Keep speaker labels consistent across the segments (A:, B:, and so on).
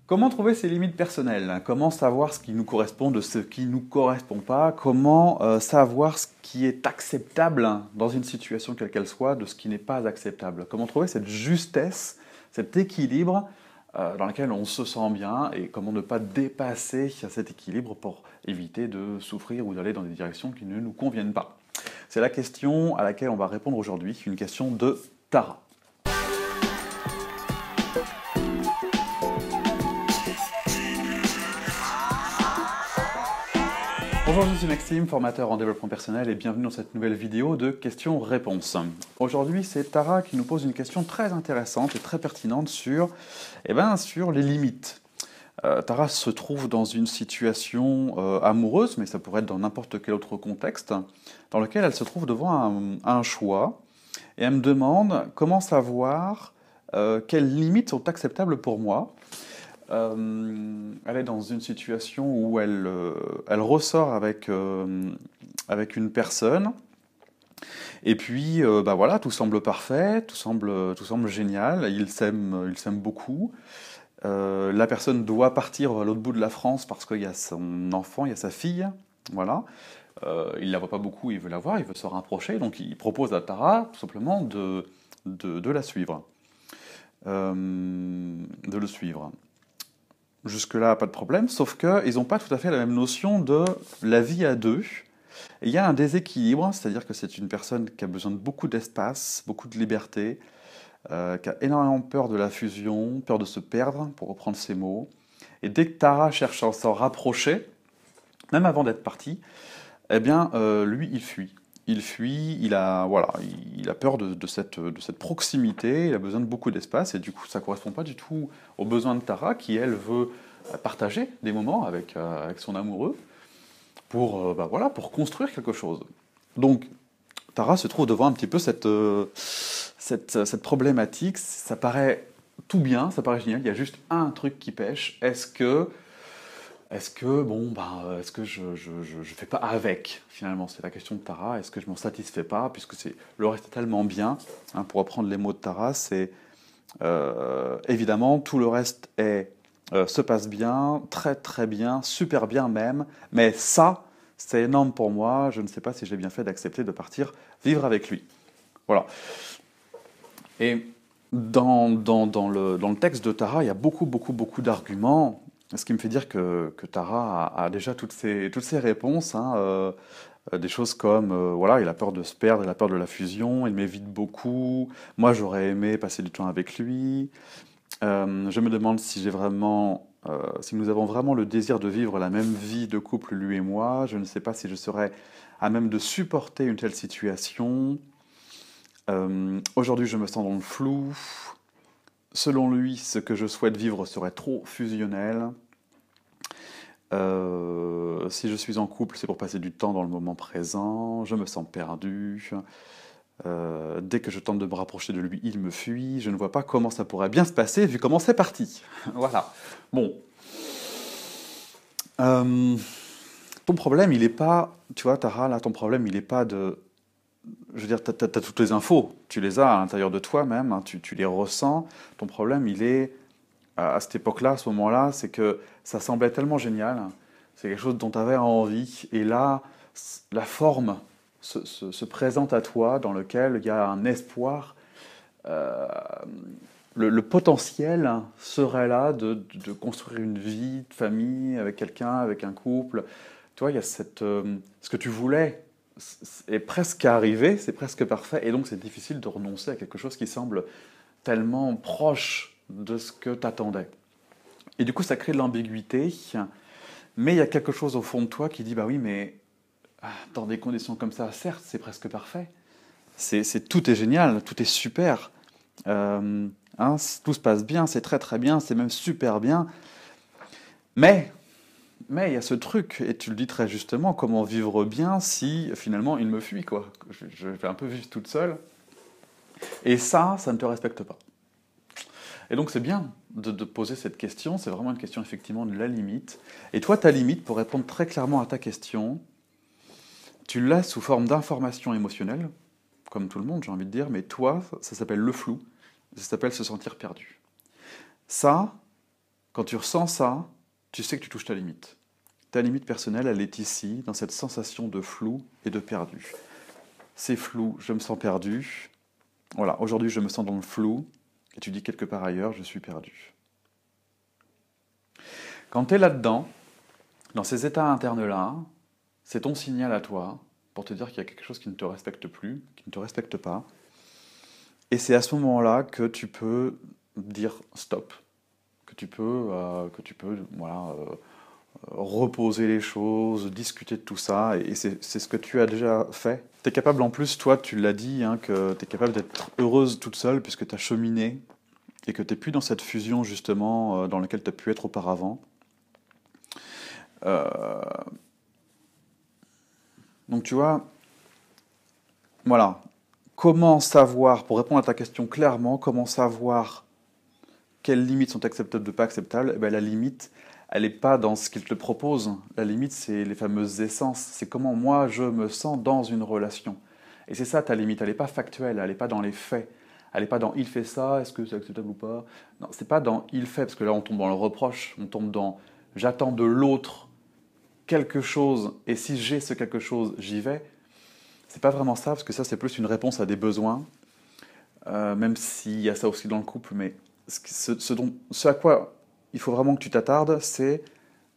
A: Comment trouver ses limites personnelles? Comment savoir ce qui nous correspond de ce qui nous correspond pas? Comment savoir ce qui est acceptable dans une situation quelle qu'elle soit de ce qui n'est pas acceptable? Comment trouver cette justesse, cet équilibre dans lequel on se sent bien et comment ne pas dépasser cet équilibre pour éviter de souffrir ou d'aller dans des directions qui ne nous conviennent pas? C'est la question à laquelle on va répondre aujourd'hui, une question de Tara. Bonjour, je suis Maxime, formateur en développement personnel et bienvenue dans cette nouvelle vidéo de questions-réponses. Aujourd'hui, c'est Tara qui nous pose une question très intéressante et très pertinente sur les limites. Tara se trouve dans une situation amoureuse, mais ça pourrait être dans n'importe quel autre contexte, dans lequel elle se trouve devant un choix et elle me demande comment savoir quelles limites sont acceptables pour moi. Elle est dans une situation où elle ressort avec une personne, et puis voilà, tout semble parfait, tout semble génial, ils s'aiment beaucoup. La personne doit partir à l'autre bout de la France parce qu'il y a son enfant, il y a sa fille, voilà. Il la voit pas beaucoup, il veut la voir, il veut se rapprocher, donc il propose à Tara tout simplement de la suivre, de le suivre. Jusque-là, pas de problème, sauf qu'ils n'ont pas tout à fait la même notion de la vie à deux. Et il y a un déséquilibre, c'est-à-dire que c'est une personne qui a besoin de beaucoup d'espace, beaucoup de liberté, qui a énormément peur de la fusion, peur de se perdre, pour reprendre ses mots. Et dès que Tara cherche à s'en rapprocher, même avant d'être parti, eh bien, lui, il fuit. Il fuit, il a peur de cette proximité, il a besoin de beaucoup d'espace, et du coup, ça ne correspond pas du tout aux besoins de Tara, qui, elle, veut partager des moments avec son amoureux, pour construire quelque chose. Donc, Tara se trouve devant un petit peu cette problématique, ça paraît tout bien, ça paraît génial, il y a juste un truc qui pêche, est-ce que je fais pas avec, finalement, c'est la question de Tara, est-ce que je m'en satisfais pas, puisque le reste est tellement bien, hein, pour reprendre les mots de Tara, c'est évidemment, tout le reste se passe bien, très très bien, super bien même, mais ça, c'est énorme pour moi, je ne sais pas si j'ai bien fait d'accepter de partir vivre avec lui. Voilà. Et dans le texte de Tara, il y a beaucoup d'arguments, ce qui me fait dire que Tara a déjà toutes ces réponses, hein, des choses comme, voilà, il a peur de se perdre, il a peur de la fusion, il m'évite beaucoup, moi j'aurais aimé passer du temps avec lui, je me demande si nous avons vraiment le désir de vivre la même vie de couple, lui et moi, je ne sais pas si je serais à même de supporter une telle situation. Aujourd'hui, je me sens dans le flou. Selon lui, ce que je souhaite vivre serait trop fusionnel. Si je suis en couple, c'est pour passer du temps dans le moment présent. Je me sens perdu. Dès que je tente de me rapprocher de lui, il me fuit. Je ne vois pas comment ça pourrait bien se passer vu comment c'est parti. Voilà. Bon. Ton problème, il est pas... Tu vois, Tara, là, ton problème, il est pas de... Je veux dire, t'as toutes les infos, tu les as à l'intérieur de toi même, hein, tu les ressens. Ton problème, il est, à cette époque-là, à ce moment-là, c'est que ça semblait tellement génial, c'est quelque chose dont tu avais envie, et là, la forme se présente à toi, dans lequel il y a un espoir, euh, le potentiel serait là de construire une vie de famille avec quelqu'un, avec un couple. Tu vois, il y a ce que tu voulais est presque arrivé, c'est presque parfait, et donc c'est difficile de renoncer à quelque chose qui semble tellement proche de ce que tu attendais. Et du coup, ça crée de l'ambiguïté, mais il y a quelque chose au fond de toi qui dit, bah oui, mais dans des conditions comme ça, certes, c'est presque parfait. Tout est génial, tout est super. Euh, hein, tout se passe bien, c'est très très bien, c'est même super bien. Mais il y a ce truc, et tu le dis très justement, comment vivre bien si finalement il me fuit, quoi. Je vais un peu vivre toute seule. Et ça ne te respecte pas. Et donc c'est bien de poser cette question, c'est vraiment une question effectivement de la limite. Et toi, ta limite, pour répondre très clairement à ta question, tu l'as sous forme d'information émotionnelle, comme tout le monde, j'ai envie de dire, mais toi, ça s'appelle le flou, ça s'appelle se sentir perdu. Ça, Quand tu ressens ça, tu sais que tu touches ta limite. Ta limite personnelle, elle est ici, dans cette sensation de flou et de perdu. C'est flou, je me sens perdu. Voilà, aujourd'hui je me sens dans le flou, et tu dis quelque part ailleurs, je suis perdu. Quand tu es là-dedans, dans ces états internes-là, c'est ton signal à toi pour te dire qu'il y a quelque chose qui ne te respecte plus, qui ne te respecte pas. Et c'est à ce moment-là que tu peux dire stop, que tu peux voilà, reposer les choses, discuter de tout ça, et c'est ce que tu as déjà fait. Tu es capable en plus, toi tu l'as dit, hein, que tu es capable d'être heureuse toute seule puisque tu as cheminé et que tu n'es plus dans cette fusion justement dans laquelle tu as pu être auparavant. Euh, donc tu vois, voilà, comment savoir, pour répondre à ta question clairement, comment savoir quelles limites sont acceptables ou pas acceptables? Eh ben, la limite, elle n'est pas dans ce qu'il te propose. La limite, c'est les fameuses essences. C'est comment moi je me sens dans une relation. Et c'est ça ta limite. Elle n'est pas factuelle, elle n'est pas dans les faits. Elle n'est pas dans il fait ça, est-ce que c'est acceptable ou pas? Non, c'est pas dans il fait, parce que là on tombe dans le reproche, on tombe dans j'attends de l'autre quelque chose, et si j'ai ce quelque chose, j'y vais. C'est pas vraiment ça, parce que ça c'est plus une réponse à des besoins, même s'il y a ça aussi dans le couple, mais ce à quoi il faut vraiment que tu t'attardes, c'est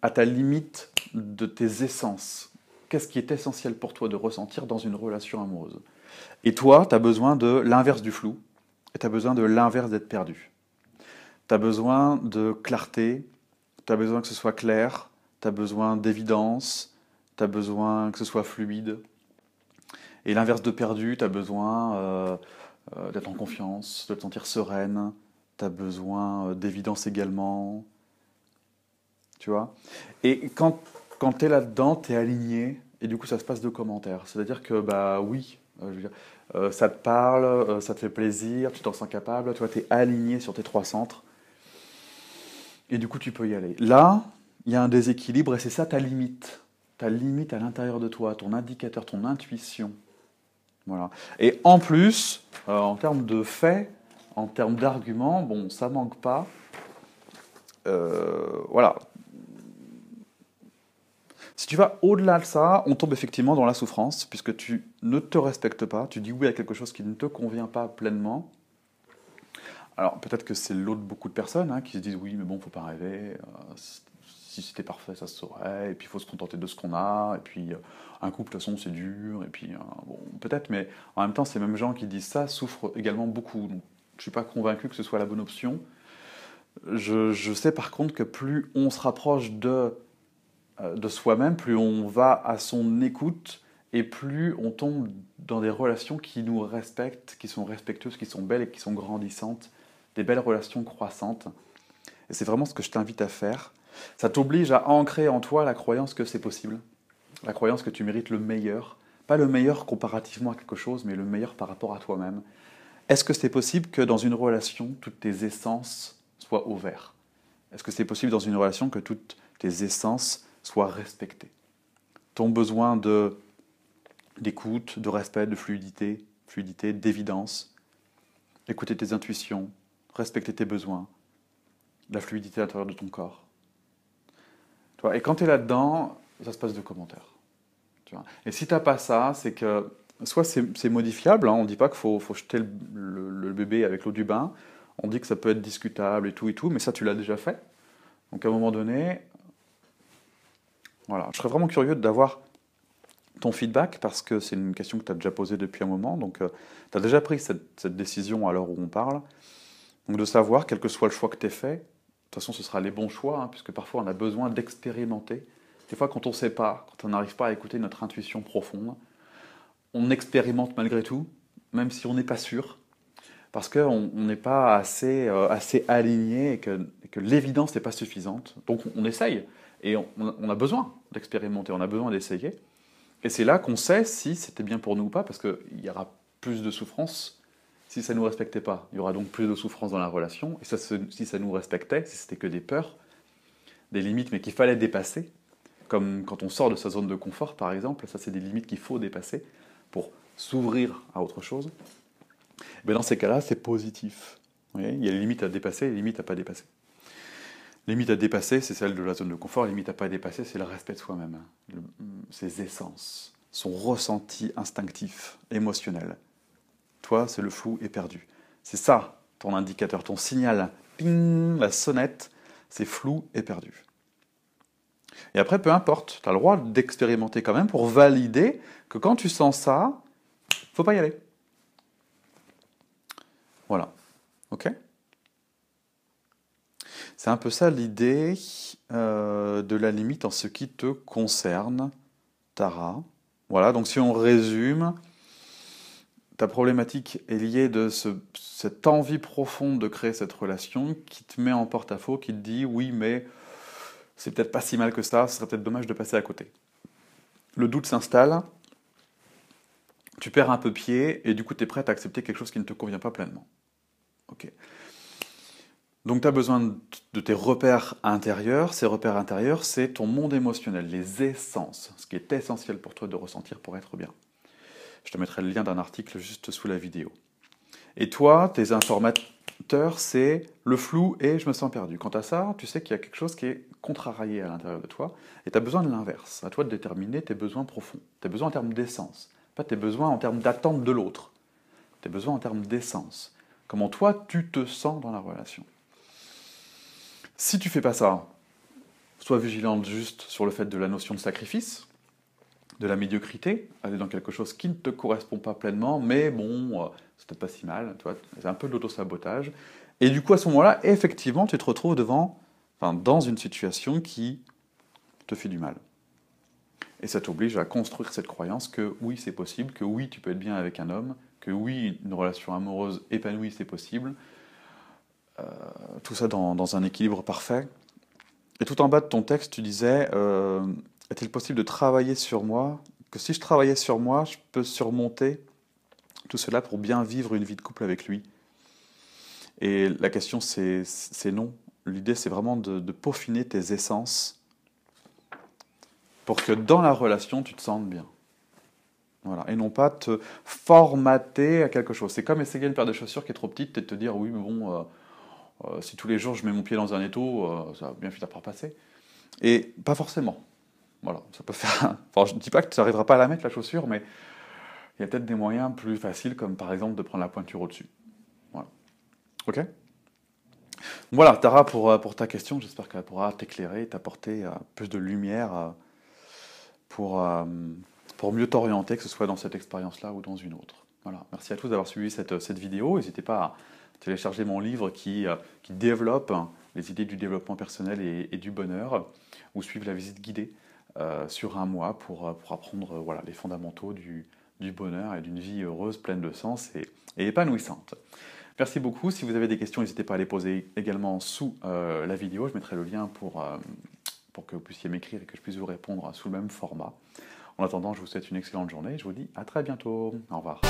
A: à ta limite de tes essences. Qu'est-ce qui est essentiel pour toi de ressentir dans une relation amoureuse? Et toi, tu as besoin de l'inverse du flou, et tu as besoin de l'inverse d'être perdu. Tu as besoin de clarté, tu as besoin que ce soit clair, tu as besoin d'évidence, tu as besoin que ce soit fluide. Et l'inverse de perdu, tu as besoin d'être en confiance, de te sentir sereine, tu as besoin d'évidence également, tu vois. Et quand tu es là-dedans, tu es aligné, et du coup ça se passe de commentaires. C'est-à-dire que, bah oui, je veux dire, ça te parle, ça te fait plaisir, tu t'en sens capable, toi tu es aligné sur tes trois centres, et du coup tu peux y aller. Là, il y a un déséquilibre, et c'est ça ta limite. Ta limite à l'intérieur de toi, ton indicateur, ton intuition. Voilà. Et en plus, en termes de faits, en termes d'arguments, bon, ça manque pas. Voilà. Si tu vas au-delà de ça, on tombe effectivement dans la souffrance, puisque tu ne te respectes pas, tu dis oui à quelque chose qui ne te convient pas pleinement. Alors peut-être que c'est l'autre de beaucoup de personnes hein, qui se disent oui, mais bon, faut pas rêver. Si c'était parfait, ça se saurait. Et puis il faut se contenter de ce qu'on a. Et puis un couple, de toute façon, c'est dur. Et puis bon, peut-être, mais en même temps, ces mêmes gens qui disent ça souffrent également beaucoup. Donc je suis pas convaincu que ce soit la bonne option. Je sais par contre que plus on se rapproche de soi-même, plus on va à son écoute et plus on tombe dans des relations qui nous respectent, qui sont respectueuses, qui sont belles et qui sont grandissantes, des belles relations croissantes. Et c'est vraiment ce que je t'invite à faire. Ça t'oblige à ancrer en toi la croyance que c'est possible, la croyance que tu mérites le meilleur, pas le meilleur comparativement à quelque chose, mais le meilleur par rapport à toi-même. Est-ce que c'est possible que dans une relation, toutes tes essences soient au vert? Est-ce que c'est possible dans une relation que toutes tes essences soient respectées? Ton besoin d'écoute, de respect, de fluidité, d'évidence, écouter tes intuitions, respecter tes besoins, la fluidité à l'intérieur de ton corps. Tu vois, et quand tu es là-dedans, ça se passe de commentaires. Tu vois. Et si tu n'as pas ça, c'est que soit c'est modifiable, hein, on ne dit pas qu'il faut jeter le bébé avec l'eau du bain, on dit que ça peut être discutable et tout, mais ça tu l'as déjà fait. Donc à un moment donné, voilà, je serais vraiment curieux d'avoir ton feedback parce que c'est une question que tu as déjà posée depuis un moment, donc tu as déjà pris cette décision à l'heure où on parle, donc de savoir, quel que soit le choix que tu aies fait, de toute façon ce sera les bons choix, hein, puisque parfois on a besoin d'expérimenter. Des fois quand on ne sait pas, quand on n'arrive pas à écouter notre intuition profonde, on expérimente malgré tout, même si on n'est pas sûr, parce qu'on n'est pas assez aligné et que l'évidence n'est pas suffisante. Donc on essaye, et on a besoin d'expérimenter, on a besoin d'essayer. Et c'est là qu'on sait si c'était bien pour nous ou pas, parce qu'il y aura plus de souffrance si ça ne nous respectait pas. Il y aura donc plus de souffrance dans la relation, et ça, si ça nous respectait, si c'était que des peurs, des limites, mais qu'il fallait dépasser, comme quand on sort de sa zone de confort, par exemple, ça c'est des limites qu'il faut dépasser pour s'ouvrir à autre chose. Mais dans ces cas-là, c'est positif. Vous voyez, il y a les limites à dépasser et les limites à pas dépasser. Limite à dépasser, c'est celle de la zone de confort. Limite à pas dépasser, c'est le respect de soi-même. Ses essences, son ressenti instinctif, émotionnel. Toi, c'est le flou et perdu. C'est ça, ton indicateur, ton signal. Ping, la sonnette, c'est flou et perdu. Et après, peu importe, tu as le droit d'expérimenter quand même pour valider que quand tu sens ça, faut pas y aller. Voilà. Ok? C'est un peu ça l'idée de la limite en ce qui te concerne, Tara. Voilà, donc si on résume, ta problématique est liée de cette envie profonde de créer cette relation qui te met en porte-à-faux, qui te dit oui, mais c'est peut-être pas si mal que ça, ce serait peut-être dommage de passer à côté. Le doute s'installe, tu perds un peu pied et du coup tu es prête à accepter quelque chose qui ne te convient pas pleinement. Ok. Donc tu as besoin de tes repères intérieurs. Ces repères intérieurs, c'est ton monde émotionnel, les essences, ce qui est essentiel pour toi de ressentir pour être bien. Je te mettrai le lien d'un article juste sous la vidéo. Et toi, tes informateurs, c'est le flou et je me sens perdu. Quant à ça, tu sais qu'il y a quelque chose qui est contrarié à l'intérieur de toi et tu as besoin de l'inverse. À toi de déterminer tes besoins profonds. Tes besoins en termes d'essence, pas tes besoins en termes d'attente de l'autre. Tes besoins en termes d'essence. Comment toi, tu te sens dans la relation. Si tu fais pas ça, sois vigilante juste sur le fait de la notion de sacrifice, de la médiocrité, aller dans quelque chose qui ne te correspond pas pleinement, mais bon, c'est peut-être pas si mal, tu vois, c'est un peu de l'auto-sabotage. Et du coup, à ce moment-là, effectivement, tu te retrouves dans une situation qui te fait du mal. Et ça t'oblige à construire cette croyance que oui, c'est possible, que oui, tu peux être bien avec un homme, que oui, une relation amoureuse épanouie, c'est possible. Tout ça dans un équilibre parfait. Et tout en bas de ton texte, tu disais est-il possible de travailler sur moi? Que si je travaillais sur moi, je peux surmonter tout cela pour bien vivre une vie de couple avec lui. Et la question, c'est non. L'idée, c'est vraiment de peaufiner tes essences pour que dans la relation, tu te sentes bien. Voilà. Et non pas te formater à quelque chose. C'est comme essayer une paire de chaussures qui est trop petite et te dire oui, mais bon, si tous les jours je mets mon pied dans un étau, ça va bien finir par passer. Et pas forcément. Voilà, ça peut faire. Enfin, je ne dis pas que tu n'arriveras pas à la mettre la chaussure, mais il y a peut-être des moyens plus faciles, comme par exemple de prendre la pointure au-dessus. Voilà. Ok? Voilà, Tara, pour ta question, j'espère qu'elle pourra t'éclairer, t'apporter plus de lumière pour, euh, pour mieux t'orienter, que ce soit dans cette expérience-là ou dans une autre. Voilà. Merci à tous d'avoir suivi cette vidéo. N'hésitez pas à télécharger mon livre qui développe les idées du développement personnel et du bonheur, ou suivre la visite guidée sur un mois pour apprendre voilà, les fondamentaux du bonheur et d'une vie heureuse, pleine de sens et épanouissante. Merci beaucoup. Si vous avez des questions, n'hésitez pas à les poser également sous la vidéo. Je mettrai le lien pour que vous puissiez m'écrire et que je puisse vous répondre sous le même format. En attendant, je vous souhaite une excellente journée et je vous dis à très bientôt. Au revoir.